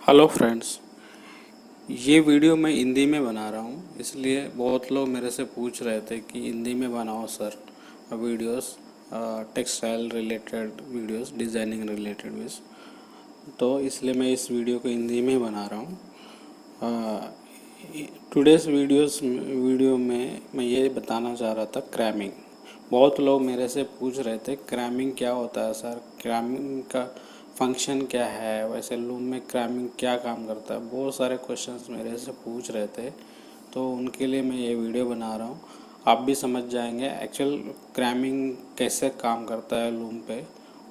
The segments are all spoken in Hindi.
Hello friends. ये वीडियो मैं हिंदी में बना रहा हूँ, इसलिए बहुत लोग मेरे से पूछ रहे थे कि हिंदी में बनाओ sir videos, textile related videos, designing related videos. तो इसलिए मैं इस वीडियो को हिंदी में बना रहा हूँ। टुडेस वीडियो में मैं ये बताना चाह रहा था क्रैमिंग। बहुत लोग मेरे से पूछ रहे थे क्रैमिंग क्या होता है सर, क्रैमिंग का फंक्शन क्या है, वैसे लूम में क्रैमिंग क्या काम करता है। बहुत सारे क्वेश्चंस मेरे से पूछ रहे थे, तो उनके लिए मैं ये वीडियो बना रहा हूँ। आप भी समझ जाएंगे एक्चुअल क्रैमिंग कैसे काम करता है लूम पे।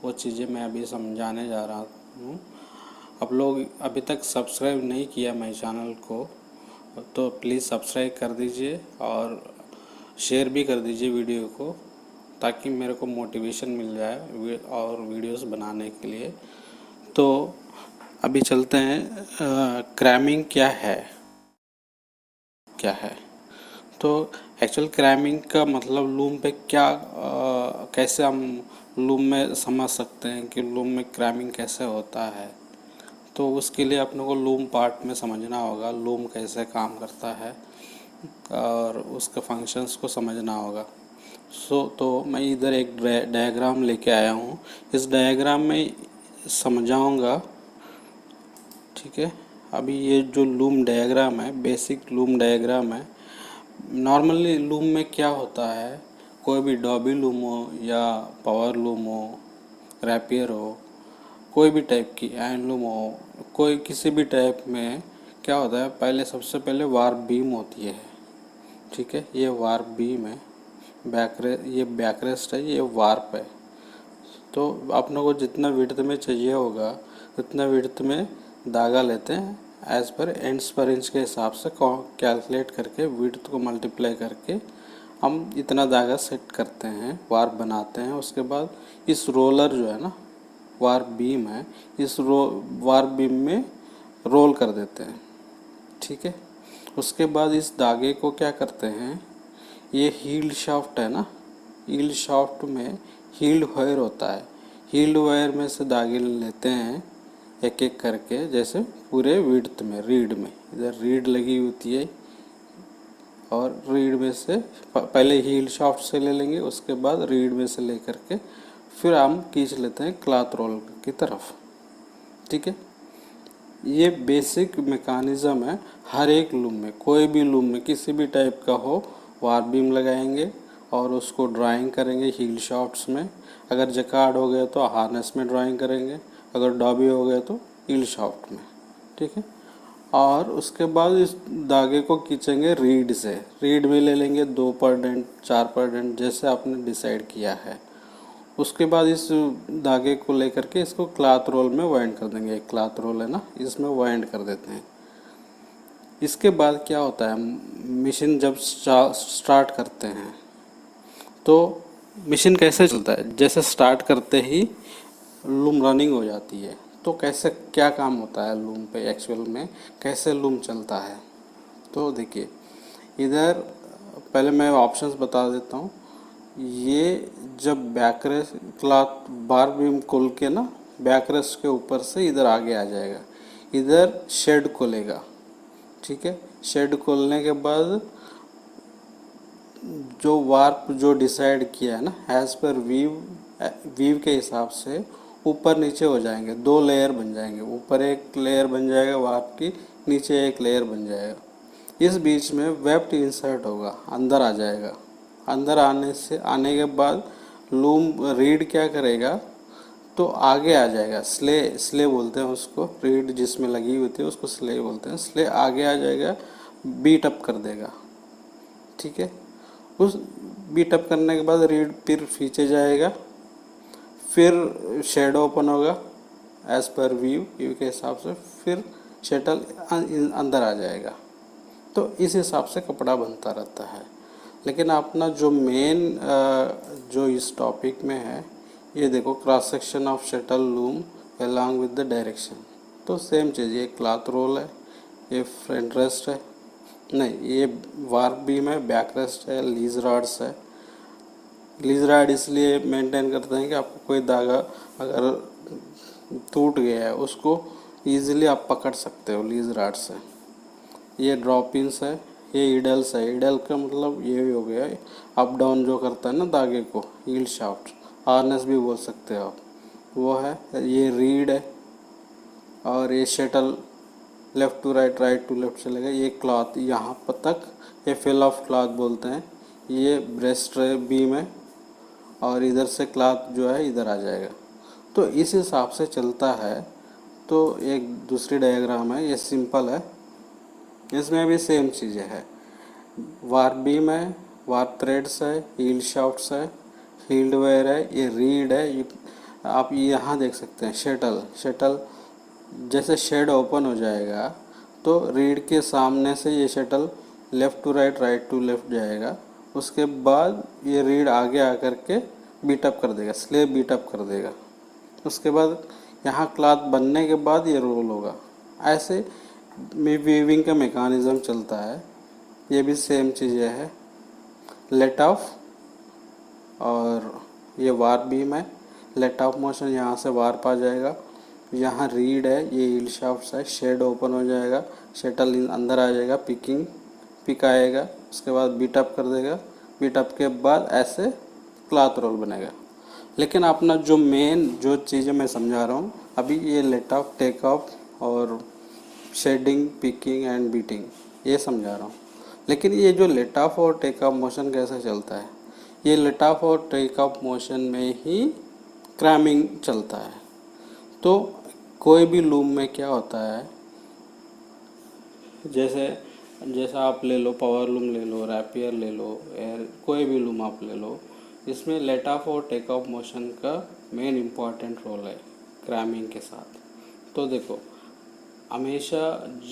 वो चीज़ें मैं अभी समझाने जा रहा हूँ। आप लोग अभी तक सब्सक्राइब नहीं किया मेरे चैनल को, तो प्लीज़ सब्सक्राइब कर दीजिए और शेयर भी कर दीजिए वीडियो को, ताकि मेरे को मोटिवेशन मिल जाए और वीडियोस बनाने के लिए। तो अभी चलते हैं, क्रैमिंग क्या है। तो एक्चुअल क्रैमिंग का मतलब लूम पे क्या, कैसे हम लूम में समझ सकते हैं कि लूम में क्रैमिंग कैसे होता है। तो उसके लिए अपने को लूम पार्ट में समझना होगा, लूम कैसे काम करता है और उसके फंक्शंस को समझना होगा। तो मैं इधर एक डायग्राम लेके आया हूँ, इस डायग्राम में समझाऊंगा, ठीक है। अभी ये जो लूम डायग्राम है, बेसिक लूम डायग्राम है। नॉर्मली लूम में क्या होता है, कोई भी डॉबी लूम हो या पावर लूम हो, रैपियर हो, कोई भी टाइप की हैंडलूम हो, कोई किसी भी टाइप में क्या होता है, पहले सबसे पहले वार बीम होती है, ठीक है। ये वार बीम है, ये बैकरेस्ट है, ये वार्प है। तो अपने को जितना विड्थ में चाहिए होगा उतना विड्थ में धागा लेते हैं, एज पर एंड्स पर इंच के हिसाब से कैलकुलेट करके विड्थ को मल्टीप्लाई करके हम इतना धागा सेट करते हैं, वार्प बनाते हैं। उसके बाद इस रोलर जो है ना, वार्प बीम है, इस वार्प बीम में रोल कर देते हैं, ठीक है। उसके बाद इस धागे को क्या करते हैं, ये हील्ड शाफ्ट है ना, हील्ड शाफ्ट में हील्ड वायर होता है, हील्ड वायर में से धागे लेते हैं एक एक करके, जैसे पूरे विड्थ में, रीड में इधर रीड लगी होती है, और रीड में से पहले हील्ड शाफ्ट से ले लेंगे, उसके बाद रीड में से ले करके फिर हम खींच लेते हैं क्लॉथ रोल की तरफ, ठीक है। ये बेसिक मैकेनिज्म है। हर एक लूम में, कोई भी लूम में किसी भी टाइप का हो, वार बीम लगाएंगे और उसको ड्राइंग करेंगे हील शाफ्ट्स में। अगर जकार्ड हो गया तो हार्नेस में ड्राइंग करेंगे, अगर डॉबी हो गया तो हील शाफ्ट में, ठीक है। और उसके बाद इस धागे को खींचेंगे रीड से, रीड में ले लेंगे 2% 4%, जैसे आपने डिसाइड किया है। उसके बाद इस धागे को लेकर के इसको क्लॉथ रोल में वाइंड कर देंगे, एक क्लॉथ रोल है ना, इसमें वाइंड कर देते हैं। इसके बाद क्या होता है, मशीन जब स्टार्ट करते हैं तो मशीन कैसे चलता है, जैसे स्टार्ट करते ही लूम रनिंग हो जाती है। तो कैसे क्या काम होता है लूम पे, एक्चुअल में कैसे लूम चलता है। तो देखिए इधर पहले मैं ऑप्शंस बता देता हूँ। ये जब बैकरेस्ट क्लॉथ बार बीम खोल के ना, बैकरेस्ट के ऊपर से इधर आगे आ जाएगा, इधर शेड खोलेगा, ठीक है। शेड खोलने के बाद जो वार्प जो डिसाइड किया है ना, एज पर वीव के हिसाब से ऊपर नीचे हो जाएंगे, 2 लेयर बन जाएंगे, ऊपर एक लेयर बन जाएगा वार्प की, नीचे एक लेयर बन जाएगा। इस बीच में वेफ्ट इंसर्ट होगा, अंदर आ जाएगा। अंदर आने के बाद लूम रीड क्या करेगा, तो आगे आ जाएगा, स्ले बोलते हैं उसको, रीड जिसमें लगी होती है उसको स्ले बोलते हैं। स्ले आगे आ जाएगा, बीट अप कर देगा, ठीक है। उस बीट अप करने के बाद रीड फिर पीछे जाएगा, फिर शेडो ओपन होगा एज पर व्यू के हिसाब से, फिर शटल अंदर आ जाएगा। तो इस हिसाब से कपड़ा बनता रहता है। लेकिन अपना जो मेन जो इस टॉपिक में है, ये देखो, cross section of shuttle loom along with the direction. तो सेम चीज़, ये क्लॉथ रोल है, ये फ्रंट रेस्ट है, नहीं ये वार्प बीम है, बैक रेस्ट है, लीज रॉड्स है। लीज रॉड इसलिए मेंटेन करते हैं कि आपको कोई धागा अगर टूट गया है उसको इजीली आप पकड़ सकते हो लीज रॉड से। ये ड्रॉप इन्स है, ये ईडल्स है। ईडल का मतलब ये हो गया अप डाउन जो करता है ना धागे को, ईल्ड शाफ्ट, हार्नेस भी बोल सकते हो आप, वो है। ये रीड है, और ये shuttle left to right, right to left चलेगा। ये क्लॉथ यहाँ पर तक, ये फिल ऑफ क्लॉथ बोलते हैं। ये ब्रेस्ट बीम है, और इधर से क्लॉथ जो है इधर आ जाएगा। तो इस हिसाब से चलता है। तो एक दूसरी डायग्राम है, ये सिंपल है, इसमें भी सेम चीज़ें है। वार बीम है, वार थ्रेड्स है, हील्ड शाफ्ट्स है, हील्ड वेयर है, ये रीड है। आप यहाँ देख सकते हैं शटल। शटल जैसे शेड ओपन हो जाएगा तो रीड के सामने से ये shuttle left to right, right to left जाएगा। उसके बाद ये रीड आगे आकर के बीटअप कर देगा, स्लेब बीटअप कर देगा। उसके बाद यहाँ क्लॉथ बनने के बाद ये रोल होगा। ऐसे वीविंग का मेकानिज़म चलता है। ये भी सेम चीज़ें है। लेट ऑफ, और ये वार बीम है। लेट ऑफ मोशन, यहाँ से वार्प आ जाएगा। यहाँ रीड है, ये हील्ड शाफ्ट है। शेड ओपन हो जाएगा, शटल अंदर आ जाएगा, पिक आएगा। उसके बाद बीटअप कर देगा। बीटअप के बाद ऐसे क्लॉथ रोल बनेगा। लेकिन अपना जो मेन जो चीज़ें मैं समझा रहा हूँ अभी, ये लेट ऑफ, टेक ऑफ और शेडिंग, पिकिंग एंड बीटिंग, ये समझा रहा हूँ। लेकिन ये जो लेट ऑफ और टेक ऑफ मोशन कैसे चलता है, ये लेट ऑफ और टेक ऑफ मोशन में ही क्रैमिंग चलता है। तो कोई भी लूम में क्या होता है, जैसा आप ले लो, पावर लूम ले लो, रैपियर ले लो, एयर, कोई भी लूम आप ले लो, इसमें लेट ऑफ और टेक ऑफ मोशन का मेन इम्पॉर्टेंट रोल है क्रैमिंग के साथ। तो देखो, हमेशा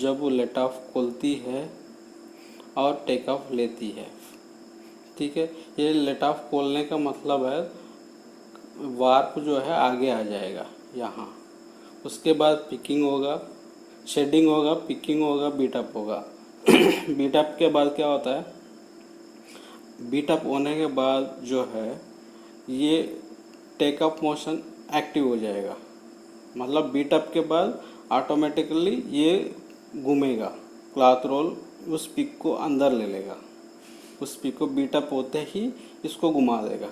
जब वो लेट ऑफ खोलती है और टेक ऑफ लेती है, ठीक है, ये लेट ऑफ खोलने का मतलब है वार्प जो है आगे आ जाएगा यहाँ। उसके बाद पिकिंग होगा, शेडिंग होगा, पिकिंग होगा, बीटअप होगा। बीटअप के बाद क्या होता है, बीटअप होने के बाद जो है ये टेक ऑफ मोशन एक्टिव हो जाएगा। मतलब बीटअप के बाद ऑटोमेटिकली ये घूमेगा, क्लॉथ रोल उस पिक को अंदर ले लेगा। उस पिक को बीटअप होते ही इसको घुमा देगा।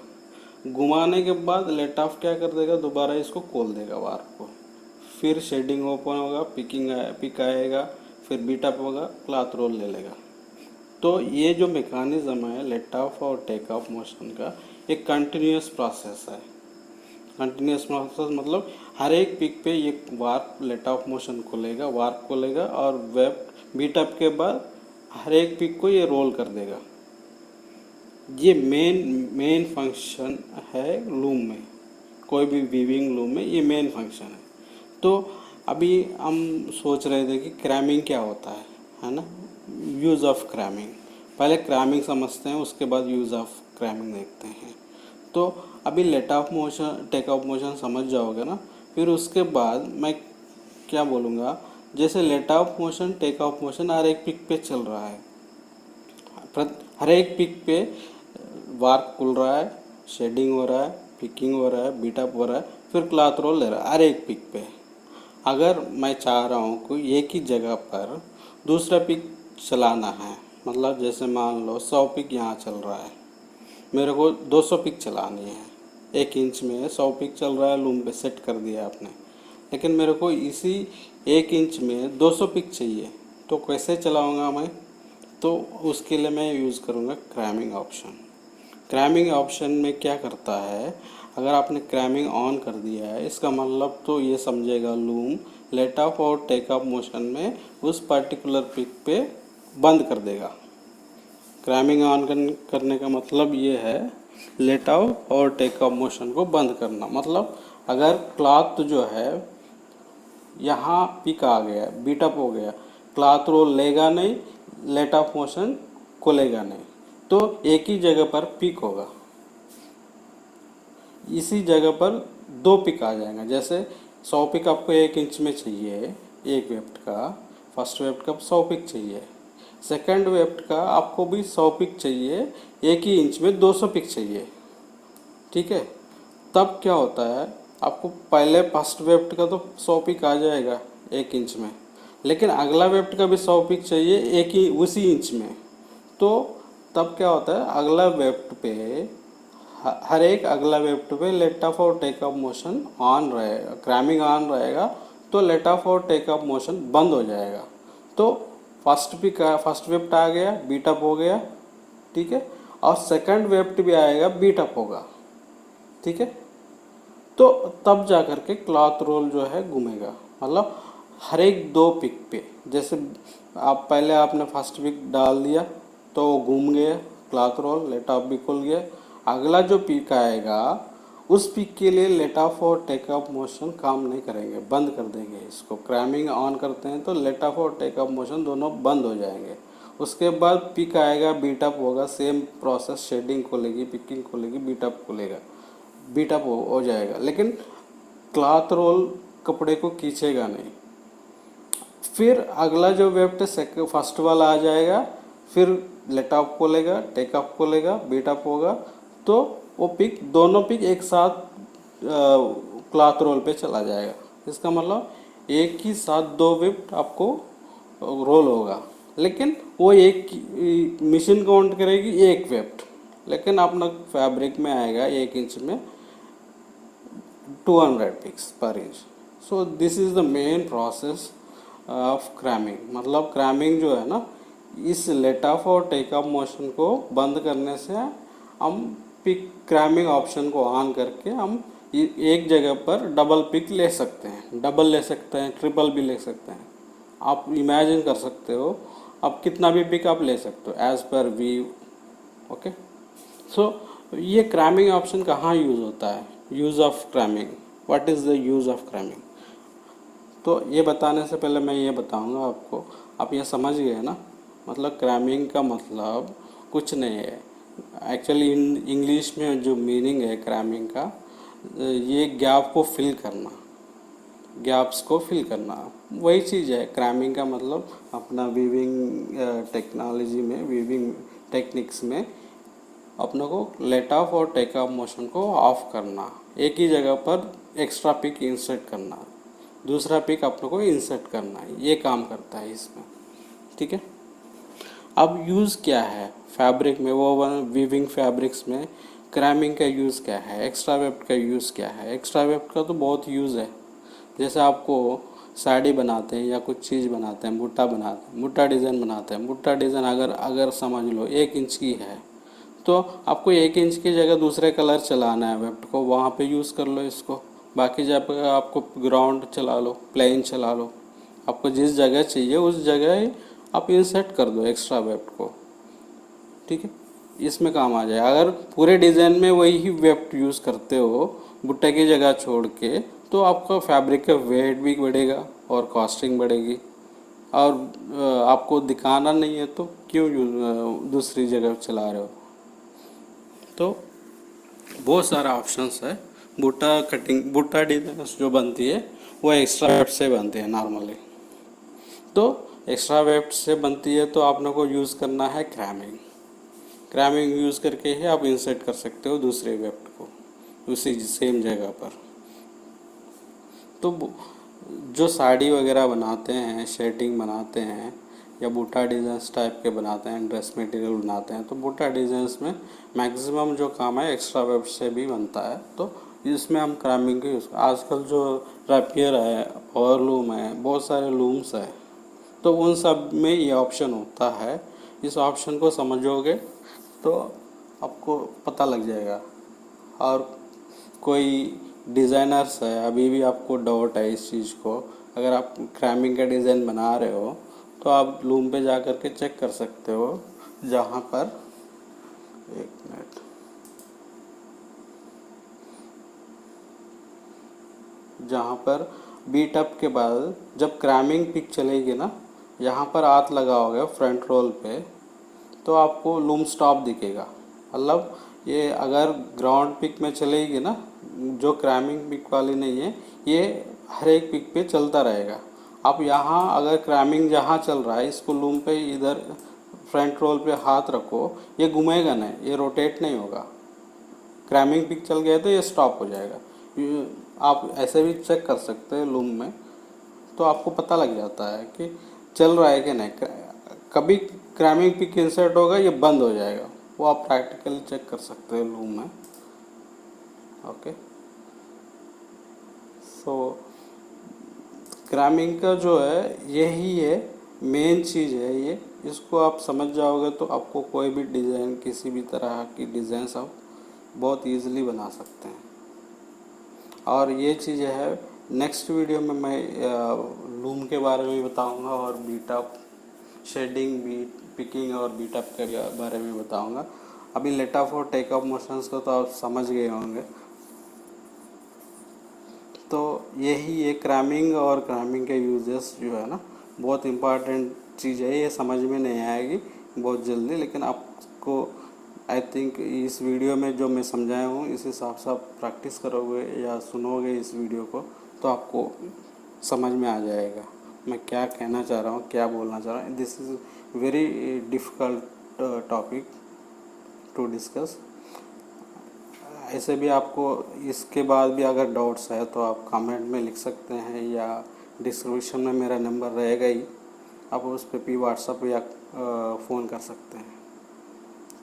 घुमाने के बाद लेट ऑफ क्या कर देगा, दोबारा इसको खोल देगा वार्प को। फिर शेडिंग ओपन होगा, पिक आएगा, फिर बीटअप होगा, क्लॉथ रोल ले लेगा। तो ये जो मेकानिज़म है लेट ऑफ और टेक ऑफ मोशन का, एक कंटिन्यूस प्रोसेस है। कंटिन्यूस प्रोसेस मतलब हर एक पिक पे ये वार्प लेट ऑफ मोशन खोलेगा, वार्प खोलेगा, और वेब बीटअप के बाद हर एक पिक को ये रोल कर देगा। ये मेन फंक्शन है लूम में, कोई भी वीविंग लूम में ये मेन फंक्शन है। तो अभी हम सोच रहे थे कि क्रैमिंग क्या होता है ना, यूज़ ऑफ क्रैमिंग। पहले क्रैमिंग समझते हैं, उसके बाद यूज़ ऑफ क्रैमिंग देखते हैं। तो अभी let off motion, take off motion समझ जाओगे ना, फिर उसके बाद मैं क्या बोलूँगा, जैसे let off motion, take off motion हर एक पिक पे चल रहा है। हर एक पिक पे वार्प खुल रहा है, शेडिंग हो रहा है, पिकिंग हो रहा है, बीटअप हो रहा है, फिर क्लॉथ रोल ले रहा है हर एक पिक पे। अगर मैं चाह रहा हूँ कि एक ही जगह पर दूसरा पिक चलाना है, मतलब जैसे मान लो 100 पिक यहाँ चल रहा है, मेरे को 200 पिक चलानी है। 1 इंच में 100 पिक चल रहा है, लूम पे सेट कर दिया आपने। लेकिन मेरे को इसी 1 इंच में 200 पिक चाहिए, तो कैसे चलाऊँगा मैं? तो उसके लिए मैं यूज़ करूँगा क्रैमिंग ऑप्शन। क्रैमिंग ऑप्शन में क्या करता है, अगर आपने क्रैमिंग ऑन कर दिया है, इसका मतलब तो ये समझेगा लूम लेट ऑफ और टेक ऑफ मोशन में उस पर्टिकुलर पिक पे बंद कर देगा। क्रैमिंग ऑन करने का मतलब ये है लेट ऑफ और टेक ऑफ मोशन को बंद करना। मतलब अगर क्लॉथ जो है यहाँ पिक आ गया, बीटअप हो गया, क्लॉथ रोल लेगा नहीं, लेट ऑफ मोशन खोलेगा नहीं, तो एक ही जगह पर पिक होगा। इसी जगह पर 2 पिक आ जाएंगे। जैसे 100 पिक आपको 1 इंच में चाहिए, एक वेफ्ट का, फर्स्ट वेफ्ट का 100 पिक चाहिए, सेकंड वेफ्ट का आपको भी 100 पिक चाहिए, एक ही इंच में 200 पिक चाहिए, ठीक है। तब क्या होता है, आपको पहले फर्स्ट वेफ्ट का तो 100 पिक आ जाएगा 1 इंच में, लेकिन अगला वेफ्ट का भी 100 पिक चाहिए एक ही उसी इंच में। तो तब क्या होता है, अगला वेफ्ट पे हर एक अगला वेफ्ट पे लेट ऑफ और टेक ऑफ मोशन ऑन रहेगा, क्रैमिंग ऑन रहेगा, तो लेट ऑफ और टेक ऑफ मोशन बंद हो जाएगा। तो फर्स्ट वेफ्ट आ गया, बीट अप हो गया, ठीक है, और सेकंड वेफ्ट भी आएगा, बीट अप होगा, ठीक है। तो तब जा कर के क्लॉथ रोल जो है घूमेगा, मतलब हर एक 2 पिक पे, जैसे आप पहले आपने फर्स्ट पिक डाल दिया तो वो घूम गया क्लॉथ रोल, लेट ऑफ भी खुल गया। अगला जो पिक आएगा उस पिक के लिए लेट ऑफ और टेक ऑफ मोशन काम नहीं करेंगे, बंद कर देंगे इसको। क्रैमिंग ऑन करते हैं तो लेट ऑफ और टेक ऑफ मोशन दोनों बंद हो जाएंगे। उसके बाद पिक आएगा, बीट अप होगा, सेम प्रोसेस, शेडिंग खोलेगी, पिकिंग खोलेगी, बीट अप खोलेगा, बीट अप हो जाएगा, लेकिन क्लॉथ रोल कपड़े को खींचेगा नहीं। फिर अगला जो वेफ्ट फर्स्ट वाला आ जाएगा, फिर लेट ऑफ खोलेगा, टेक ऑफ खोलेगा, बीट अप होगा, तो वो पिक दोनों पिक एक साथ क्लॉथ रोल पे चला जाएगा। इसका मतलब एक ही साथ 2 वेफ्ट आपको रोल होगा, लेकिन वो एक मशीन काउंट करेगी एक वेफ्ट, लेकिन अपना फैब्रिक में आएगा 1 इंच में 200 पिक्स पर inch. So this is the main process of cramming. मतलब क्रैमिंग जो है ना, इस लेट ऑफ और टेक ऑफ मोशन को बंद करने से हम पिक क्रैमिंग ऑप्शन को ऑन करके हम एक जगह पर डबल पिक ले सकते हैं, डबल ले सकते हैं, ट्रिपल भी ले सकते हैं। आप इमेजिन कर सकते हो, आप कितना भी पिक आप ले सकते हो एज पर वी। ओके, सो ये क्रैमिंग ऑप्शन कहाँ यूज़ होता है, use of cramming, what is the use of cramming. तो ये बताने से पहले मैं ये बताऊंगा आपको, आप ये समझ गए ना, मतलब क्रैमिंग का मतलब कुछ नहीं है। एक्चुअली इंग्लिश में जो मीनिंग है क्रैमिंग का, ये गैप को फिल करना, गैप्स को फिल करना, वही चीज़ है क्रैमिंग का मतलब। अपना वीविंग टेक्नोलॉजी में, वीविंग टेक्निक्स में अपने को लेट ऑफ और टेक ऑफ मोशन को ऑफ करना, एक ही जगह पर एक्स्ट्रा पिक इंसर्ट करना, दूसरा पिक अपने को इंसर्ट करना, ये काम करता है इसमें, ठीक है। अब यूज़ क्या है फैब्रिक में, वो वीविंग फैब्रिक्स में क्रैमिंग का यूज़ क्या है, एक्स्ट्रा वेफ्ट का यूज़ क्या है। एक्स्ट्रा वेफ्ट का तो बहुत यूज़ है, जैसे आपको साड़ी बनाते हैं या कुछ चीज़ बनाते हैं, बुट्टा बनाते हैं, बुट्टा डिज़ाइन बनाते हैं, बुट्टा डिज़ाइन अगर समझ लो 1 इंच की है, तो आपको 1 इंच की जगह दूसरे कलर चलाना है वेफ्ट को, वहाँ पे यूज़ कर लो इसको। बाकी जगह आपको ग्राउंड चला लो, प्लेन चला लो, आपको जिस जगह चाहिए उस जगह ही आप इंसर्ट कर दो एक्स्ट्रा वेफ्ट को, ठीक है, इसमें काम आ जाए। अगर पूरे डिज़ाइन में वही ही वेफ्ट यूज़ करते हो बुट्टे की जगह छोड़ के, तो आपका फैब्रिक का वेट भी बढ़ेगा और कॉस्टिंग बढ़ेगी, और आपको दिखाना नहीं है तो क्यों दूसरी जगह चला रहे हो। तो बहुत सारा ऑप्शंस है। बुट्टा कटिंग, बुट्टा डिज़ाइन जो बनती है वो एक्स्ट्रा वेफ्ट से बनती है नॉर्मली, तो एक्स्ट्रा वेफ्ट से बनती है, तो आपने को यूज़ करना है क्रैमिंग। क्रैमिंग यूज़ करके ही आप इंसर्ट कर सकते हो दूसरे वेफ्ट को उसी सेम जगह पर। तो जो साड़ी वगैरह बनाते हैं, शेडिंग बनाते हैं, या बूटा डिज़ाइंस टाइप के बनाते हैं, ड्रेस मटेरियल बनाते हैं, तो बूटा डिज़ाइंस में मैक्सिमम जो काम है एक्स्ट्रा वेफ्ट से भी बनता है, तो इसमें हम क्रैमिंग का यूज़। आजकल जो रैपियर है, पावर लूम है, बहुत सारे लूम्स है, तो उन सब में ये ऑप्शन होता है। इस ऑप्शन को समझोगे तो आपको पता लग जाएगा। और कोई डिज़ाइनर्स है, अभी भी आपको डाउट है इस चीज़ को, अगर आप क्रैमिंग का डिज़ाइन बना रहे हो तो आप लूम पे जा कर के चेक कर सकते हो, जहाँ पर एक मिनट, जहाँ पर बीट अप के बाद जब क्रैमिंग पिक चलेगी ना, यहाँ पर हाथ लगाओगे फ्रंट रोल पे, तो आपको लूम स्टॉप दिखेगा। मतलब ये अगर ग्राउंड पिक में चलेगी ना, जो क्रैमिंग पिक वाली नहीं है, ये हर एक पिक पे चलता रहेगा। आप यहाँ अगर क्रैमिंग जहाँ चल रहा है, इसको लूम पे इधर फ्रंट रोल पे हाथ रखो, ये घूमेगा नहीं, ये रोटेट नहीं होगा। क्रैमिंग पिक चल गया तो ये स्टॉप हो जाएगा। आप ऐसे भी चेक कर सकते हैं लूम में, तो आपको पता लग जाता है कि चल रहा है कि नहीं। कभी क्रैमिंग पिक इंसर्ट होगा, ये बंद हो जाएगा, वो आप प्रैक्टिकली चेक कर सकते हो लूम में। ओके, सो क्रैमिंग का जो है यही है, मेन चीज़ है ये। इसको आप समझ जाओगे तो आपको कोई भी डिज़ाइन, किसी भी तरह की डिज़ाइन आप बहुत इजीली बना सकते हैं। और ये चीज़ है, नेक्स्ट वीडियो में मैं लूम के बारे में बताऊंगा और बीटअप, शेडिंग, बीट पिकिंग और बीटअप के बारे में बताऊंगा। अभी लेट ऑफ और टेक ऑफ मोशंस को तो आप समझ गए होंगे। तो यही है क्रैमिंग, और क्रैमिंग के यूजेस जो है ना, बहुत इम्पॉर्टेंट चीज़ है। ये समझ में नहीं आएगी बहुत जल्दी, लेकिन आपको आई थिंक इस वीडियो में जो मैं समझाया हूँ इस हिसाब से आप प्रैक्टिस करोगे या सुनोगे इस वीडियो को, तो आपको समझ में आ जाएगा मैं क्या कहना चाह रहा हूँ, क्या बोलना चाह रहा हूँ। This is very difficult topic to discuss. ऐसे भी आपको इसके बाद भी अगर डाउट्स है तो आप कमेंट में लिख सकते हैं, या डिस्क्रिप्शन में मेरा नंबर रहेगा ही, आप उस पर भी व्हाट्सअप या फ़ोन कर सकते हैं।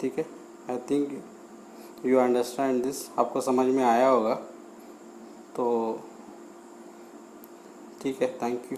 ठीक है, I think you understand this, आपको समझ में आया होगा। तो ठीक है, थैंक यू।